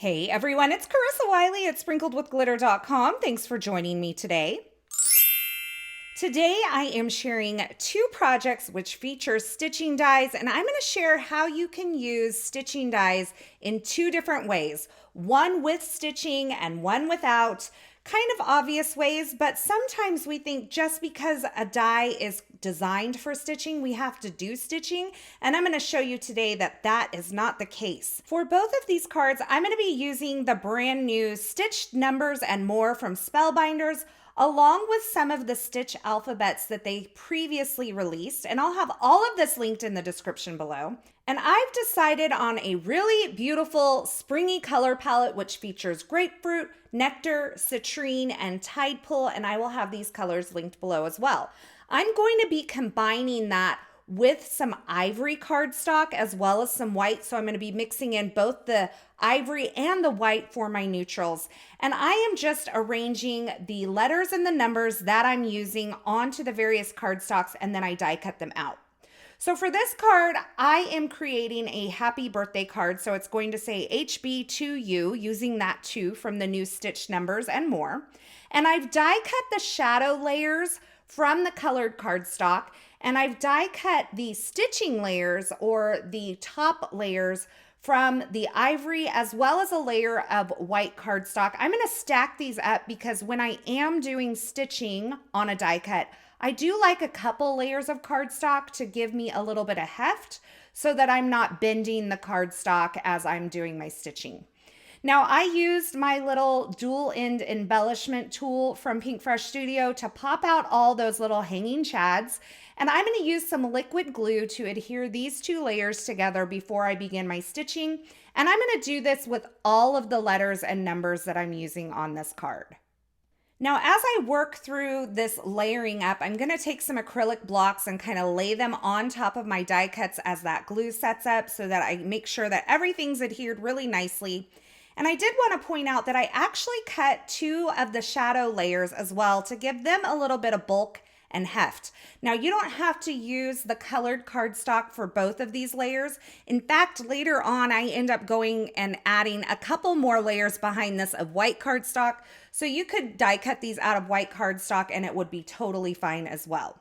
Hey everyone, it's Carissa Wiley at sprinkledwithglitter.com. Thanks for joining me today. Today I am sharing two projects which feature stitching dies, and I'm going to share how you can use stitching dies in two different ways. One with stitching and one without. Kind of obvious ways, but sometimes we think just because a die is designed for stitching, we have to do stitching. And I'm going to show you today that that is not the case. For both of these cards, I'm going to be using the brand new Stitched Numbers and More from Spellbinders, along with some of the stitch alphabets that they previously released. And I'll have all of this linked in the description below. And I've decided on a really beautiful springy color palette, which features grapefruit, nectar, citrine, and tide pool. And I will have these colors linked below as well. I'm going to be combining that with some ivory cardstock as well as some white. So I'm going to be mixing in both the ivory and the white for my neutrals. And I am just arranging the letters and the numbers that I'm using onto the various cardstocks, and then I die cut them out. So for this card, I am creating a happy birthday card. So it's going to say HB to you, using that 2 from the new Stitched Numbers and More. And I've die cut the shadow layers from the colored cardstock, and I've die cut the stitching layers or the top layers from the ivory as well as a layer of white cardstock. I'm going to stack these up because when I am doing stitching on a die cut, I do like a couple layers of cardstock to give me a little bit of heft so that I'm not bending the cardstock as I'm doing my stitching. Now, I used my little dual end embellishment tool from Pink Fresh Studio to pop out all those little hanging chads. And I'm going to use some liquid glue to adhere these two layers together before I begin my stitching. And I'm going to do this with all of the letters and numbers that I'm using on this card. Now, as I work through this layering up, I'm going to take some acrylic blocks and kind of lay them on top of my die cuts as that glue sets up so that I make sure that everything's adhered really nicely. And I did want to point out that I actually cut 2 of the shadow layers as well to give them a little bit of bulk and heft. Now, you don't have to use the colored cardstock for both of these layers. In fact, later on, I end up going and adding a couple more layers behind this of white cardstock. So you could die cut these out of white cardstock and it would be totally fine as well.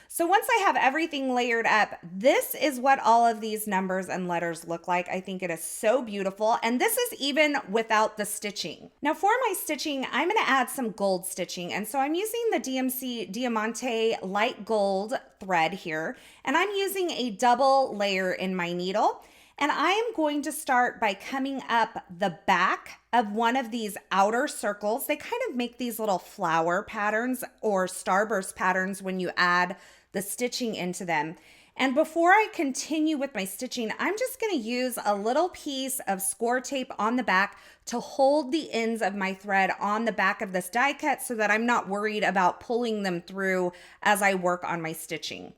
So once I have everything layered up, this is what all of these numbers and letters look like. I think it is so beautiful. And this is even without the stitching. Now for my stitching, I'm going to add some gold stitching. And so I'm using the DMC Diamante light gold thread here. And I'm using a double layer in my needle. And I am going to start by coming up the back of one of these outer circles. They kind of make these little flower patterns or starburst patterns when you add the stitching into them. And before I continue with my stitching, I'm just going to use a little piece of score tape on the back to hold the ends of my thread on the back of this die cut so that I'm not worried about pulling them through as I work on my stitching.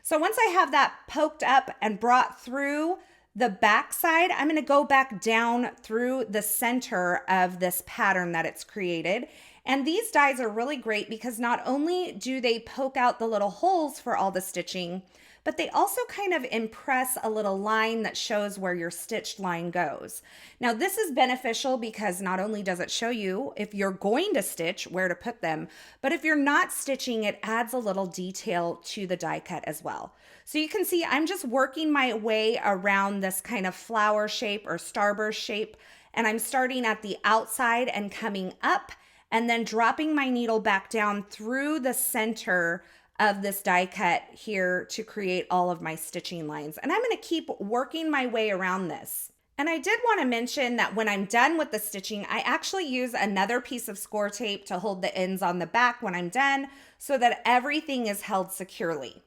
So once I have that poked up and brought through the back side, I'm going to go back down through the center of this pattern that it's created. And these dies are really great because not only do they poke out the little holes for all the stitching, but they also kind of impress a little line that shows where your stitched line goes. Now this is beneficial because not only does it show you if you're going to stitch where to put them, but if you're not stitching, it adds a little detail to the die cut as well. So you can see I'm just working my way around this kind of flower shape or starburst shape, and I'm starting at the outside and coming up and then dropping my needle back down through the center of this die cut here to create all of my stitching lines. And I'm going to keep working my way around this. And I did want to mention that when I'm done with the stitching, I actually use another piece of score tape to hold the ends on the back when I'm done so that everything is held securely.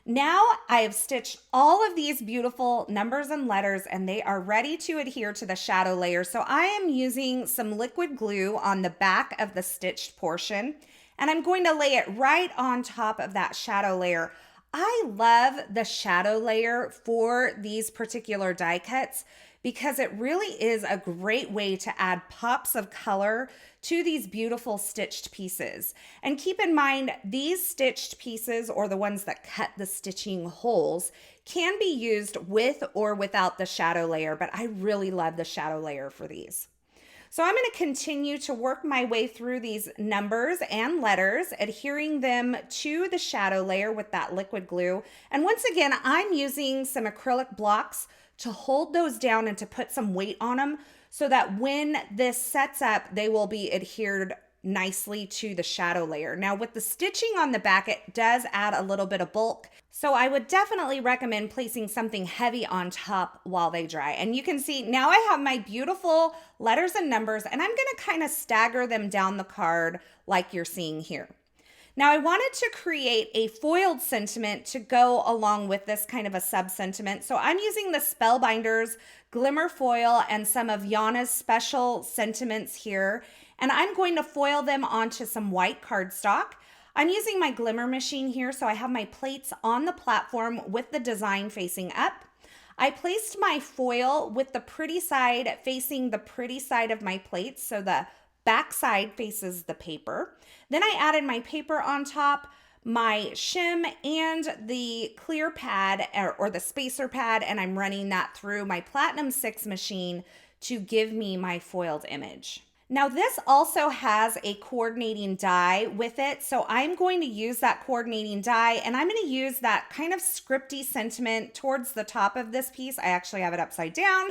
Now I have stitched all of these beautiful numbers and letters and they are ready to adhere to the shadow layer. So I am using some liquid glue on the back of the stitched portion and I'm going to lay it right on top of that shadow layer. I love the shadow layer for these particular die cuts because it really is a great way to add pops of color to these beautiful stitched pieces. And keep in mind, these stitched pieces, or the ones that cut the stitching holes, can be used with or without the shadow layer, but I really love the shadow layer for these. So I'm going to continue to work my way through these numbers and letters, adhering them to the shadow layer with that liquid glue. And once again, I'm using some acrylic blocks to hold those down and to put some weight on them so that when this sets up, they will be adhered nicely to the shadow layer. Now with the stitching on the back, it does add a little bit of bulk. So I would definitely recommend placing something heavy on top while they dry. And you can see now I have my beautiful letters and numbers, and I'm gonna kind of stagger them down the card like you're seeing here. Now I wanted to create a foiled sentiment to go along with this kind of a sub-sentiment. So I'm using the Spellbinders Glimmer Foil and some of Yana's special sentiments here. And I'm going to foil them onto some white cardstock. I'm using my glimmer machine here, so I have my plates on the platform with the design facing up. I placed my foil with the pretty side facing the pretty side of my plates, so the back side faces the paper. Then I added my paper on top, my shim, and the clear pad or the spacer pad, and I'm running that through my Platinum 6 machine to give me my foiled image. Now this also has a coordinating die with it, so I'm going to use that coordinating die, and I'm going to use that kind of scripty sentiment towards the top of this piece. I actually have it upside down,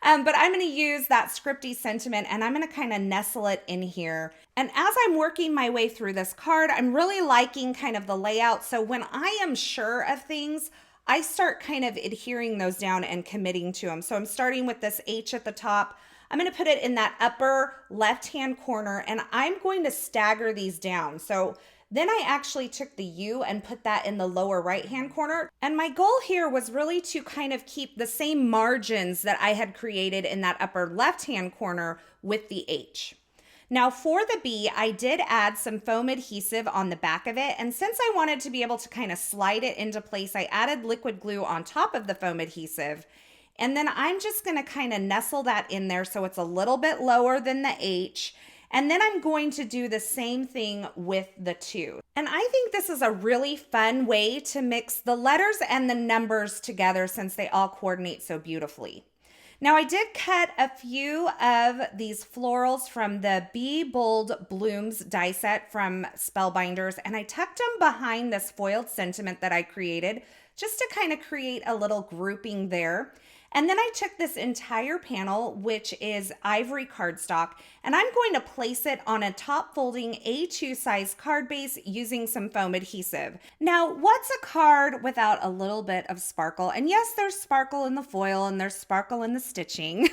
but I'm going to use that scripty sentiment, and I'm going to kind of nestle it in here. And as I'm working my way through this card, I'm really liking kind of the layout, so when I am sure of things, I start kind of adhering those down and committing to them. So I'm starting with this H at the top. I'm going to put it in that upper left-hand corner, and I'm going to stagger these down. So then I actually took the U and put that in the lower right-hand corner. And my goal here was really to kind of keep the same margins that I had created in that upper left-hand corner with the H. Now for the B, I did add some foam adhesive on the back of it. And since I wanted to be able to kind of slide it into place, I added liquid glue on top of the foam adhesive. And then I'm just going to kind of nestle that in there so it's a little bit lower than the H. And then I'm going to do the same thing with the 2. And I think this is a really fun way to mix the letters and the numbers together since they all coordinate so beautifully. Now I did cut a few of these florals from the Be Bold Blooms die set from Spellbinders, and I tucked them behind this foiled sentiment that I created just to kind of create a little grouping there. And then I took this entire panel, which is ivory cardstock, and I'm going to place it on a top folding A2 size card base using some foam adhesive. Now, what's a card without a little bit of sparkle? And yes, there's sparkle in the foil and there's sparkle in the stitching,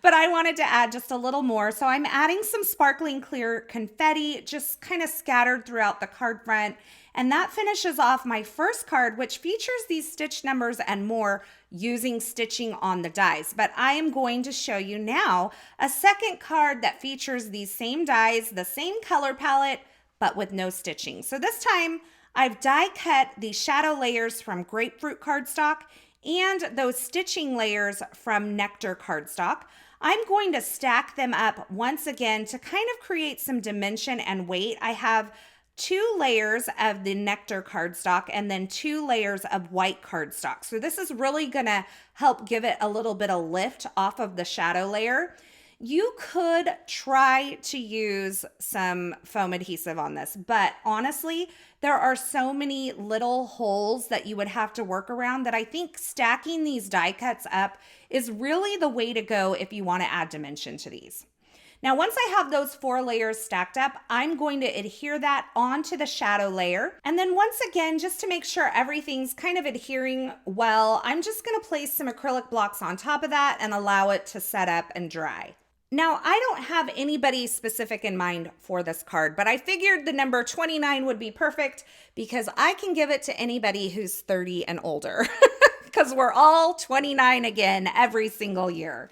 but I wanted to add just a little more. So I'm adding some sparkling clear confetti, just kind of scattered throughout the card front. And that finishes off my first card, which features these stitch numbers and more using stitching on the dies. But I am going to show you now a second card that features these same dies, the same color palette, but with no stitching. So this time I've die cut the shadow layers from grapefruit cardstock and those stitching layers from nectar cardstock. I'm going to stack them up once again to kind of create some dimension and weight. I have 2 layers of the nectar cardstock and then 2 layers of white cardstock. So this is really going to help give it a little bit of lift off of the shadow layer. You could try to use some foam adhesive on this, but honestly, there are so many little holes that you would have to work around that I think stacking these die cuts up is really the way to go if you want to add dimension to these. Now, once I have those 4 layers stacked up, I'm going to adhere that onto the shadow layer. And then once again, just to make sure everything's kind of adhering well, I'm just going to place some acrylic blocks on top of that and allow it to set up and dry. Now, I don't have anybody specific in mind for this card, but I figured the number 29 would be perfect because I can give it to anybody who's 30 and older because we're all 29 again every single year.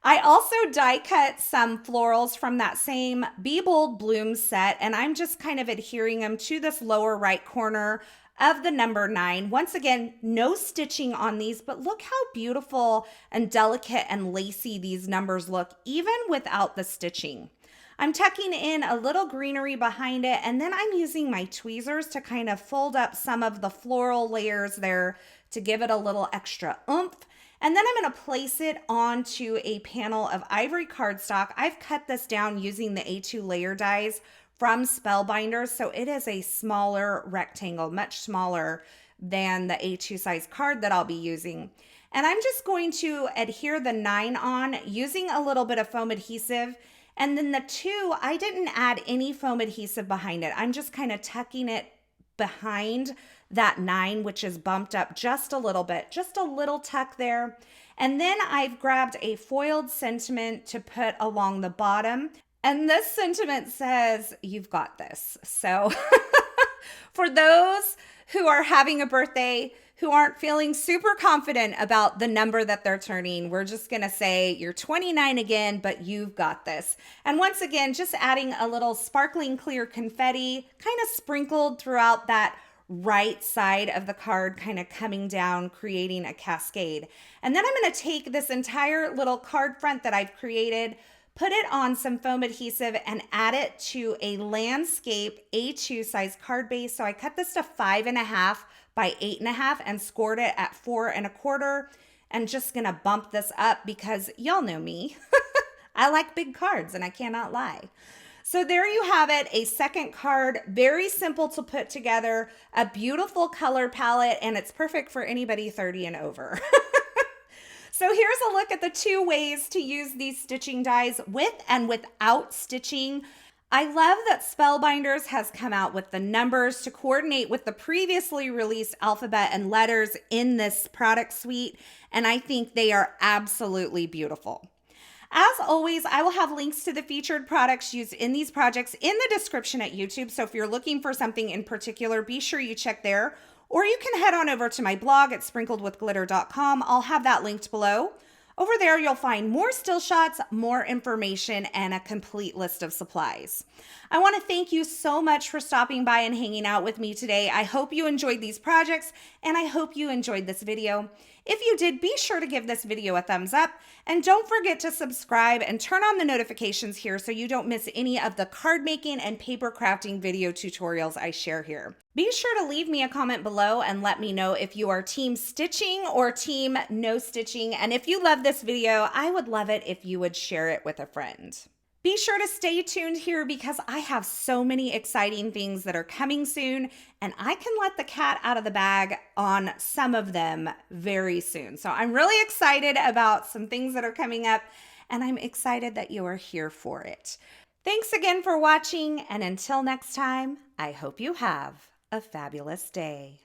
I also die cut some florals from that same Be Bold Blooms set, and I'm just kind of adhering them to this lower right corner of the number 9. Once again, no stitching on these, but look how beautiful and delicate and lacy these numbers look, even without the stitching. I'm tucking in a little greenery behind it, and then I'm using my tweezers to kind of fold up some of the floral layers there to give it a little extra oomph. And then I'm going to place it onto a panel of ivory cardstock. I've cut this down using the A2 layer dies from Spellbinders, so it is a smaller rectangle, much smaller than the A2 size card that I'll be using. And I'm just going to adhere the 9 on using a little bit of foam adhesive. And then the 2, I didn't add any foam adhesive behind it. I'm just kind of tucking it behind that 9, which is bumped up just a little bit, just a little tuck there. And then I've grabbed a foiled sentiment to put along the bottom. And this sentiment says, "You've got this." So for those who are having a birthday, who aren't feeling super confident about the number that they're turning, we're just going to say you're 29 again, but you've got this. And once again, just adding a little sparkling clear confetti kind of sprinkled throughout that right side of the card, kind of coming down, creating a cascade. And then I'm going to take this entire little card front that I've created, put it on some foam adhesive, and add it to a landscape A2 size card base. So I cut this to 5.5 by 8.5 and scored it at 4.25. And just gonna bump this up because y'all know me. I like big cards and I cannot lie. So there you have it, a second card, very simple to put together, a beautiful color palette, and it's perfect for anybody 30 and over. So here's a look at the 2 ways to use these stitching dies with and without stitching. I love that Spellbinders has come out with the numbers to coordinate with the previously released alphabet and letters in this product suite, and I think they are absolutely beautiful. As always, I will have links to the featured products used in these projects in the description at YouTube, so if you're looking for something in particular, be sure you check there. Or you can head on over to my blog at sprinkledwithglitter.com. I'll have that linked below. Over there, you'll find more still shots, more information, and a complete list of supplies. I want to thank you so much for stopping by and hanging out with me today. I hope you enjoyed these projects, and I hope you enjoyed this video. If you did, be sure to give this video a thumbs up, and don't forget to subscribe and turn on the notifications here so you don't miss any of the card making and paper crafting video tutorials I share here. Be sure to leave me a comment below and let me know if you are team stitching or team no stitching. And if you love this video, I would love it if you would share it with a friend. Be sure to stay tuned here because I have so many exciting things that are coming soon, and I can let the cat out of the bag on some of them very soon. So I'm really excited about some things that are coming up, and I'm excited that you are here for it. Thanks again for watching, and until next time, I hope you have a fabulous day.